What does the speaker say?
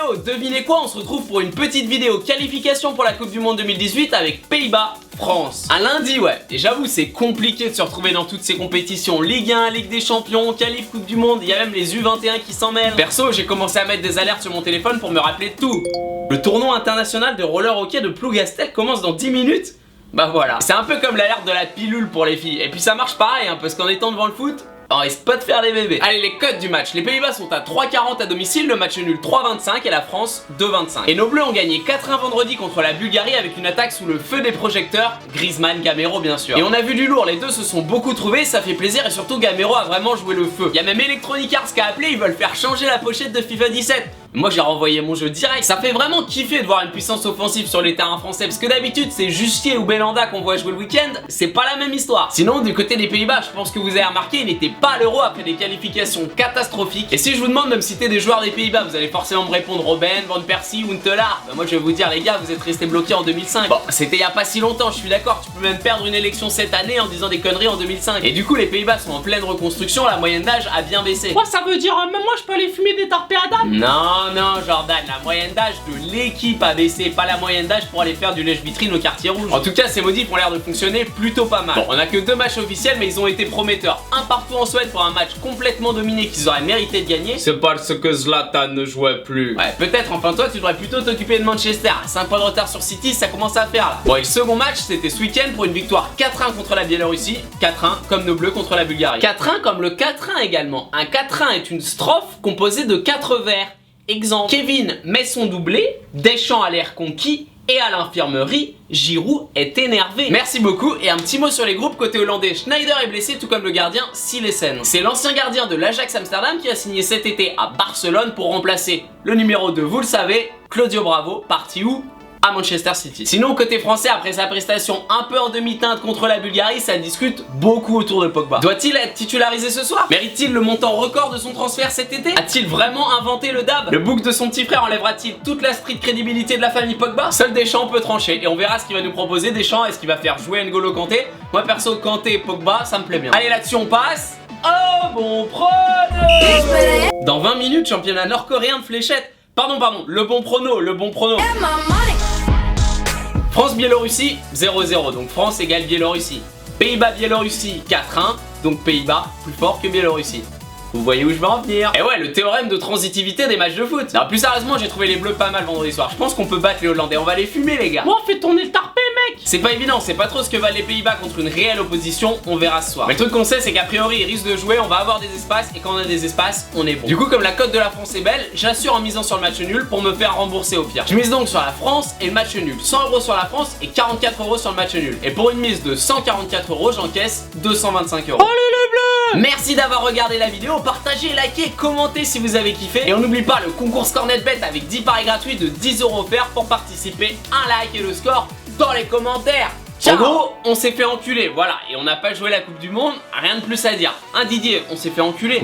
yo, devinez quoi, on se retrouve pour une petite vidéo qualification pour la Coupe du Monde 2018 avec Pays-Bas, France. Un lundi, ouais, et j'avoue c'est compliqué de se retrouver dans toutes ces compétitions. Ligue 1, Ligue des Champions, qualif Coupe du Monde, il y a même les U21 qui s'en mêlent. Perso, j'ai commencé à mettre des alertes sur mon téléphone pour me rappeler de tout. Le tournoi international de roller hockey de Plougastel commence dans 10 minutes. Bah voilà, c'est un peu comme l'alerte de la pilule pour les filles. Et puis ça marche pareil, hein, parce qu'en étant devant le foot, on risque pas de faire les bébés. Allez, les codes du match. Les Pays-Bas sont à 3,40 à domicile, le match nul 3,25 et la France 2,25. Et nos bleus ont gagné 4-1 vendredi contre la Bulgarie avec une attaque sous le feu des projecteurs, Griezmann, Gamero bien sûr. Et on a vu du lourd, les deux se sont beaucoup trouvés, ça fait plaisir et surtout Gamero a vraiment joué le feu. Il y a même Electronic Arts qui a appelé, ils veulent faire changer la pochette de FIFA 17. Moi j'ai renvoyé mon jeu direct. Ça fait vraiment kiffer de voir une puissance offensive sur les terrains français, parce que d'habitude c'est Justier ou Belanda qu'on voit jouer le week-end, c'est pas la même histoire. Sinon du côté des Pays-Bas, je pense que vous avez remarqué, il n'était pas à l'Euro après des qualifications catastrophiques. Et si je vous demande de me citer des joueurs des Pays-Bas, vous allez forcément me répondre Robben, Van Persie ou Huntelaar. Bah moi je vais vous dire les gars, vous êtes restés bloqués en 2005. Bon, c'était il y a pas si longtemps, je suis d'accord, tu peux même perdre une élection cette année en disant des conneries en 2005. Et du coup les Pays-Bas sont en pleine reconstruction, la moyenne d'âge a bien baissé. Quoi, ça veut dire même moi je peux aller fumer des tarpés à dame? Non Jordan, la moyenne d'âge de l'équipe a baissé, pas la moyenne d'âge pour aller faire du lèche-vitrine au quartier rouge. En tout cas ces modifs ont l'air de fonctionner plutôt pas mal. Bon, on a que 2 matchs officiels mais ils ont été prometteurs. Un partout en Suède pour un match complètement dominé qu'ils auraient mérité de gagner. C'est parce que Zlatan ne jouait plus. Ouais, peut-être, enfin toi tu devrais plutôt t'occuper de Manchester. 5 points de retard sur City, ça commence à faire là. Bon, et le second match c'était ce week-end pour une victoire 4-1 contre la Biélorussie. 4-1 comme nos bleus contre la Bulgarie. 4-1 comme le 4-1 également. Un 4-1 est une strophe composée de 4 vers. Exemple, Kevin met son doublé, Deschamps a l'air conquis, et à l'infirmerie, Giroud est énervé. Merci beaucoup, et un petit mot sur les groupes. Côté hollandais, Schneider est blessé tout comme le gardien Silesen. C'est l'ancien gardien de l'Ajax Amsterdam qui a signé cet été à Barcelone pour remplacer le numéro 2, vous le savez, Claudio Bravo, parti où? À Manchester City. Sinon côté français, après sa prestation un peu en demi-teinte contre la Bulgarie, ça discute beaucoup autour de Pogba. Doit-il être titularisé ce soir? Mérite-t-il le montant record de son transfert cet été? A-t-il vraiment inventé le DAB? Le bouc de son petit frère enlèvera-t-il toute la street crédibilité de la famille Pogba? Seul Deschamps peut trancher et on verra ce qu'il va nous proposer. Deschamps, est-ce qu'il va faire jouer N'Golo Kanté? Moi perso, Kanté, Pogba, ça me plaît bien. Allez, là-dessus on passe au bon prono. Dans 20 minutes, championnat nord-coréen de fléchettes. Pardon, le bon prono. France-Biélorussie 0-0, donc France égale Biélorussie. Pays-Bas-Biélorussie 4-1, donc Pays-Bas plus fort que Biélorussie. Vous voyez où je veux en venir? Et ouais, le théorème de transitivité des matchs de foot. Alors plus sérieusement, j'ai trouvé les bleus pas mal vendredi soir. Je pense qu'on peut battre les Hollandais, on va les fumer les gars. Moi fais tourner le tarpé mec. C'est pas évident, c'est pas trop ce que valent les Pays-Bas contre une réelle opposition, on verra ce soir. Mais le truc qu'on sait, c'est qu'a priori ils risquent de jouer, on va avoir des espaces, et quand on a des espaces, on est bon. Du coup, comme la cote de la France est belle, j'assure en misant sur le match nul pour me faire rembourser au pire. Je mise donc sur la France et le match nul. 100 € sur la France et 44 € sur le match nul. Et pour une mise de 144 €, j'encaisse 225 €. Allez les bleus! Merci d'avoir regardé la vidéo, partagez, likez, commentez si vous avez kiffé. Et on n'oublie pas le concours ScoreNetBet avec 10 paris gratuits de 10 € offerts pour participer. Un like et le score dans les commentaires. Ciao. En gros, on s'est fait enculer, voilà, et on n'a pas joué la Coupe du Monde, rien de plus à dire. Hein Didier, on s'est fait enculer.